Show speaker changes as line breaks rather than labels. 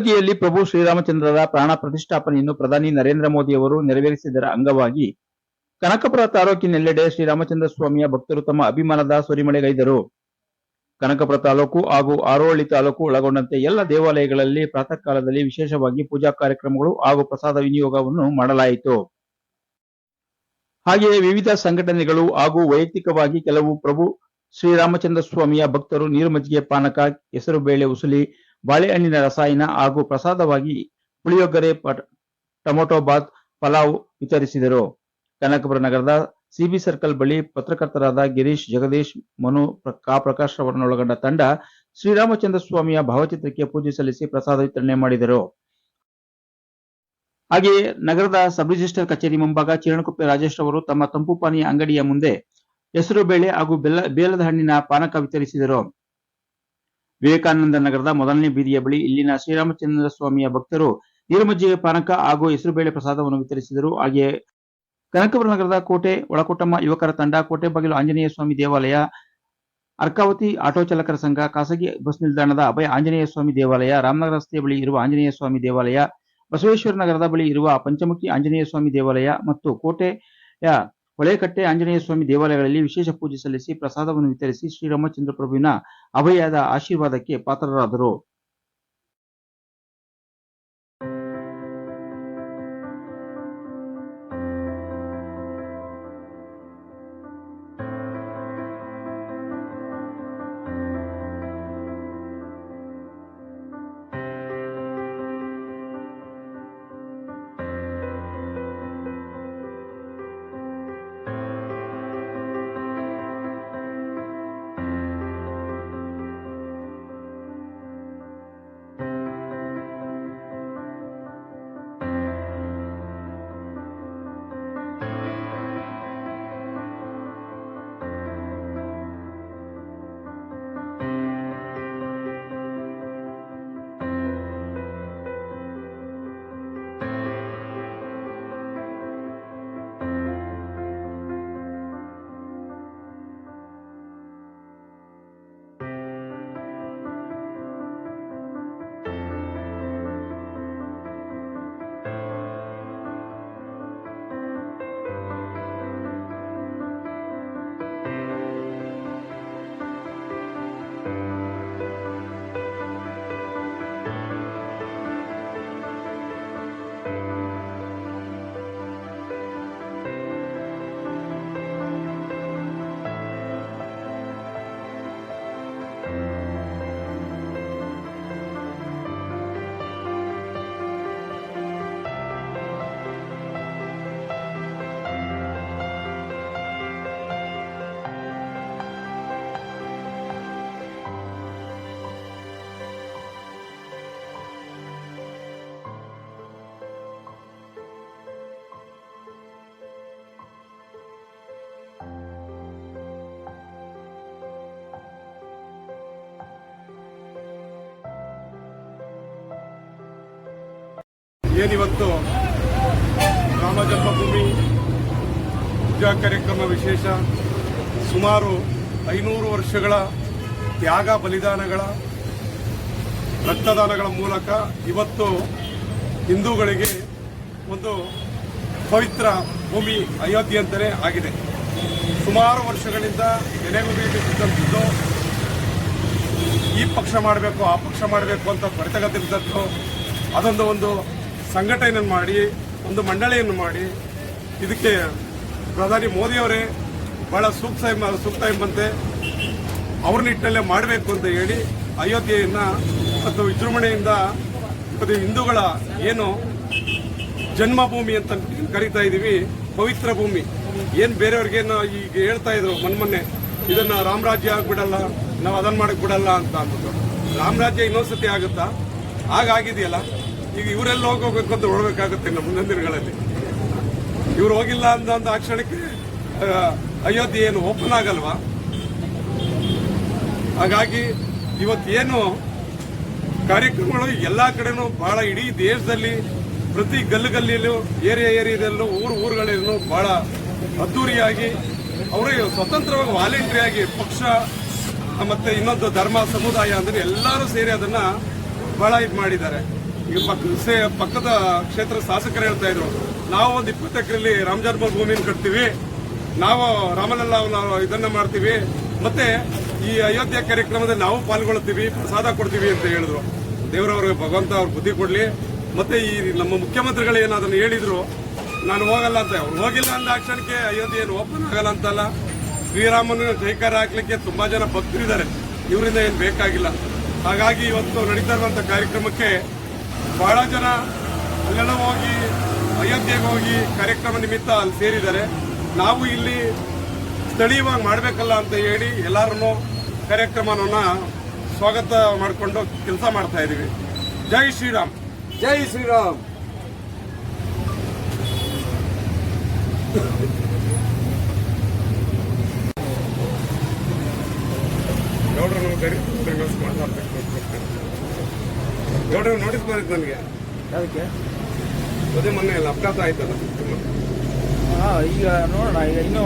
ಅಯೋಧ್ಯೆಯಲ್ಲಿ ಪ್ರಭು ಶ್ರೀರಾಮಚಂದ್ರರ ಪ್ರಾಣ ಪ್ರತಿಷ್ಠಾಪನೆಯನ್ನು ಪ್ರಧಾನಿ ನರೇಂದ್ರ ಮೋದಿ ಅವರು ನೆರವೇರಿಸಿದರ ಅಂಗವಾಗಿ ಕನಕಪುರ ತಾಲೂಕಿನೆಲ್ಲೆಡೆ ಶ್ರೀರಾಮಚಂದ್ರ ಸ್ವಾಮಿಯ ಭಕ್ತರು ತಮ್ಮ ಅಭಿಮಾನದ ಸುರಿಮಳೆಗೈದರು. ಕನಕಪುರ ತಾಲೂಕು ಹಾಗೂ ಆರೋಹಳ್ಳಿ ತಾಲೂಕು ಒಳಗೊಂಡಂತೆ ಎಲ್ಲ ದೇವಾಲಯಗಳಲ್ಲಿ ಪ್ರಾತಃ ಕಾಲದಲ್ಲಿ ವಿಶೇಷವಾಗಿ ಪೂಜಾ ಕಾರ್ಯಕ್ರಮಗಳು ಹಾಗೂ ಪ್ರಸಾದ ವಿನಿಯೋಗವನ್ನು ಮಾಡಲಾಯಿತು. ಹಾಗೆಯೇ ವಿವಿಧ ಸಂಘಟನೆಗಳು ಹಾಗೂ ವೈಯಕ್ತಿಕವಾಗಿ ಕೆಲವು ಪ್ರಭು ಶ್ರೀರಾಮಚಂದ್ರ ಸ್ವಾಮಿಯ ಭಕ್ತರು ನೀರು ಮಜ್ಜಿಗೆ ಪಾನಕ, ಹೆಸರು ಬೇಳೆ ಉಸುಲಿ, ಬಾಳೆಹಣ್ಣಿನ ರಸಾಯನ ಹಾಗೂ ಪ್ರಸಾದವಾಗಿ ಪುಳಿಯೋಗರೆ, ಟೊಮೊಟೊ ಬಾತ್, ಪಲಾವ್ ವಿತರಿಸಿದರು. ಕನಕಪುರ ನಗರದ ಸಿಬಿ ಸರ್ಕಲ್ ಬಳಿ ಪತ್ರಕರ್ತರಾದ ಗಿರೀಶ್, ಜಗದೀಶ್, ಮನು, ಪ್ರಕಾಶ್ ಅವರನ್ನೊಳಗೊಂಡ ತಂಡ ಶ್ರೀರಾಮಚಂದ್ರ ಸ್ವಾಮಿಯ ಭಾವಚಿತ್ರಕ್ಕೆ ಪೂಜೆ ಸಲ್ಲಿಸಿ ಪ್ರಸಾದ ವಿತರಣೆ ಮಾಡಿದರು. ಹಾಗೆಯೇ ನಗರದ ಸಬ್ ರಿಜಿಸ್ಟರ್ ಕಚೇರಿ ಮುಂಭಾಗ ಚಿರಣಕುಪ್ಪೆ ರಾಜೇಶ್ ಅವರು ತಮ್ಮ ತಂಪು ಪಾನೀಯ ಅಂಗಡಿಯ ಮುಂದೆ ಹೆಸರು ಬೇಳೆ ಹಾಗೂ ಬೇಲದ ಹಣ್ಣಿನ ಪಾನಕ ವಿತರಿಸಿದರು. ವಿವೇಕಾನಂದ ನಗರದ ಮೊದಲನೇ ಬೀದಿಯ ಬಳಿ ಇಲ್ಲಿನ ಶ್ರೀರಾಮಚಂದ್ರ ಸ್ವಾಮಿಯ ಭಕ್ತರು ನೀರುಮಜ್ಜಿಗೆ ಪಾನಕ ಹಾಗೂ ಹೆಸರುಬೇಳೆ ಪ್ರಸಾದವನ್ನು ವಿತರಿಸಿದರು. ಹಾಗೆಯೇ ಕನಕಪುರ ನಗರದ ಕೋಟೆ ಒಳಕೊಟ್ಟಮ್ಮ ಯುವಕರ ತಂಡ, ಕೋಟೆಬಾಗಿಲು ಆಂಜನೇಯ ಸ್ವಾಮಿ ದೇವಾಲಯ, ಅರ್ಕಾವತಿ ಆಟೋ ಚಾಲಕರ ಸಂಘ, ಖಾಸಗಿ ಬಸ್ ನಿಲ್ದಾಣದ ಅಭಯ ಆಂಜನೇಯ ಸ್ವಾಮಿ ದೇವಾಲಯ, ರಾಮನಗರ ರಸ್ತೆಯ ಬಳಿ ಇರುವ ಆಂಜನೇಯ ಸ್ವಾಮಿ ದೇವಾಲಯ, ಬಸವೇಶ್ವರ ನಗರದ ಬಳಿ ಇರುವ ಪಂಚಮುಖಿ ಆಂಜನೇಯ ಸ್ವಾಮಿ ದೇವಾಲಯ ಮತ್ತು ಕೋಟೆಯ ಹೊಳೆಕಟ್ಟೆ ಆಂಜನೇಯ ಸ್ವಾಮಿ ದೇವಾಲಯಗಳಲ್ಲಿ ವಿಶೇಷ ಪೂಜೆ ಸಲ್ಲಿಸಿ ಪ್ರಸಾದವನ್ನು ವಿತರಿಸಿ ಶ್ರೀರಾಮಚಂದ್ರ ಪ್ರಭುವಿನ ಅಭಯದ ಆಶೀರ್ವಾದಕ್ಕೆ ಪಾತ್ರರಾದರು.
ಏನಿವತ್ತು ರಾಮ ಜನ್ಮಭೂಮಿ ಪೂಜಾ ಕಾರ್ಯಕ್ರಮ ವಿಶೇಷ, ಸುಮಾರು 500 ವರ್ಷಗಳ ತ್ಯಾಗ ಬಲಿದಾನಗಳ ರಕ್ತದಾನಗಳ ಮೂಲಕ ಇವತ್ತು ಹಿಂದೂಗಳಿಗೆ ಒಂದು ಪವಿತ್ರ ಭೂಮಿ ಅಯೋಧ್ಯೆ ಅಂತಲೇ ಆಗಿದೆ. ಸುಮಾರು ವರ್ಷಗಳಿಂದ ನೆನೆಗುದಿದ್ದು ಈ ಪಕ್ಷ ಮಾಡಬೇಕು ಆ ಪಕ್ಷ ಮಾಡಬೇಕು ಅಂತ ತ್ವರಿತಗತಿದ್ದು ಒಂದು ಸಂಘಟನೆಯನ್ನು ಮಾಡಿ ಒಂದು ಮಂಡಳಿಯನ್ನು ಮಾಡಿ ಇದಕ್ಕೆ ಪ್ರಧಾನಿ ಮೋದಿಯವರೇ ಬಹಳ ಸೂಕ್ತ ಎಂಬಂತೆ ಅವ್ರ ನಿಟ್ಟಿನಲ್ಲೇ ಮಾಡಬೇಕು ಅಂತ ಹೇಳಿ ಅಯೋಧ್ಯೆಯನ್ನು ಮತ್ತು ವಿಜೃಂಭಣೆಯಿಂದ ಮತ್ತು ಹಿಂದೂಗಳ ಏನು ಜನ್ಮಭೂಮಿ ಅಂತ ಕರೀತಾ ಇದ್ದೀವಿ, ಪವಿತ್ರ ಭೂಮಿ. ಏನು ಬೇರೆಯವ್ರಿಗೇನು ಈಗ ಹೇಳ್ತಾ ಇದ್ರು ಮೊನ್ನೆ ಇದನ್ನ ರಾಮರಾಜ್ಯ ಆಗ್ಬಿಡಲ್ಲ, ನಾವು ಅದನ್ನ ಮಾಡಕ್ ಬಿಡಲ್ಲ ಅಂತ ಅಂದ್ಬಿಟ್ಟು. ರಾಮರಾಜ್ಯ ಇನ್ನೊಂದ್ಸತಿ ಆಗುತ್ತಾ? ಹಾಗಾಗಿದೆಯಲ್ಲ. ಈಗ ಇವರೆಲ್ಲ ಹೋಗ್ಬೇಕು ಅಂತ ನೋಡ್ಬೇಕಾಗುತ್ತೆ ನಮ್ಮ ಮುಂದಿನ ದಿನಗಳಲ್ಲಿ. ಇವ್ರು ಹೋಗಿಲ್ಲ ಅಂತ ಆ ಕ್ಷಣಕ್ಕೆ ಅಯೋಧ್ಯೆ ಏನು ಓಪನ್ ಆಗಲ್ವಾ? ಹಾಗಾಗಿ ಇವತ್ತೇನು ಕಾರ್ಯಕ್ರಮಗಳು ಎಲ್ಲಾ ಕಡೆನೂ ಬಹಳ, ಇಡೀ ದೇಶದಲ್ಲಿ ಪ್ರತಿ ಗಲ್ಲಿಯಲ್ಲೂ ಏರಿಯಾದಲ್ಲೂ ಊರುಗಳಲ್ಲೂ ಬಹಳ ಅದ್ದೂರಿಯಾಗಿ ಅವರಿಗೆ ಸ್ವತಂತ್ರವಾಗಿ ವಾಲಂಟ್ರಿಯಾಗಿ ಪಕ್ಷ ಮತ್ತೆ ಇನ್ನೊಂದು ಧರ್ಮ ಸಮುದಾಯ ಅಂದ್ರೆ ಎಲ್ಲರೂ ಸೇರಿ ಅದನ್ನ ಬಹಳ ಇದು ಮಾಡಿದ್ದಾರೆ. ಈಗ ಪಕ್ಕದ ಕ್ಷೇತ್ರ ಶಾಸಕರು ಹೇಳ್ತಾ ಇದ್ರು, ನಾವು ಒಂದು 20 ಎಕರೆಯಲ್ಲಿ ರಾಮ ಜನ್ಮಭೂಮಿಯನ್ನು ಕಟ್ತೀವಿ, ನಾವು ರಾಮಲಲ್ಲ ಇದನ್ನ ಮಾಡ್ತೀವಿ, ಮತ್ತೆ ಈ ಅಯೋಧ್ಯೆ ಕಾರ್ಯಕ್ರಮದಲ್ಲಿ ನಾವು ಪಾಲ್ಗೊಳ್ತೀವಿ, ಪ್ರಸಾದ ಕೊಡ್ತೀವಿ ಅಂತ ಹೇಳಿದ್ರು. ದೇವರವ್ರಿಗೆ ಭಗವಂತ ಅವ್ರ ಬುದ್ಧಿ ಕೊಡ್ಲಿ. ಮತ್ತೆ ಈ ನಮ್ಮ ಮುಖ್ಯಮಂತ್ರಿಗಳು ಏನು ಅದನ್ನು ಹೇಳಿದ್ರು, ನಾನು ಹೋಗಲ್ಲ ಅಂತ. ಅವ್ರು ಹೋಗಿಲ್ಲ ಅಂದ ಕ್ಷಣಕ್ಕೆ ಅಯೋಧ್ಯೆ ಏನು ಓಪನ್ ಆಗಲ್ಲ ಅಂತಲ್ಲ. ಶ್ರೀರಾಮನ ಜೈಕಾರ ಹಾಕ್ಲಿಕ್ಕೆ ತುಂಬಾ ಜನ ಭಕ್ತರಿದ್ದಾರೆ, ಇವರಿಂದ ಏನು ಬೇಕಾಗಿಲ್ಲ. ಹಾಗಾಗಿ ಇವತ್ತು ನಡೀತಾ ಇರುವಂತ ಕಾರ್ಯಕ್ರಮಕ್ಕೆ ಬಹಳ ಜನ ಅಲ್ಲೆಲ್ಲ ಹೋಗಿ ಅಯೋಧ್ಯೆಗೆ ಹೋಗಿ ಕಾರ್ಯಕ್ರಮ ನಿಮಿತ್ತ ಅಲ್ಲಿ ಸೇರಿದ್ದಾರೆ. ನಾವು ಇಲ್ಲಿ ಸ್ಥಳೀಯವಾಗಿ ಮಾಡಬೇಕಲ್ಲ ಅಂತ ಹೇಳಿ ಎಲ್ಲರನ್ನೂ ಕಾರ್ಯಕ್ರಮವನ್ನ ಸ್ವಾಗತ ಮಾಡಿಕೊಂಡು ಕೆಲಸ ಮಾಡ್ತಾ ಇದ್ದೀವಿ. ಜೈ ಶ್ರೀರಾಮ್,
ಜೈ ಶ್ರೀರಾಮ್.
ಗೌಡ್ರನ್ನು ಮಾತಾಡ್ಬೇಕು. ಗೌಡ್ರ ನೋಟಿಸ್ ಬಂದಿತ್ತು ನನಗೆ,
ಅದಕ್ಕೆ
ಅದೇ ಮೊನ್ನೆ ಎಲ್ಲ ಅಪಘಾತ ಆಯ್ತಲ್ಲ.
ಈಗ ನೋಡೋಣ, ಈಗ ಇನ್ನೂ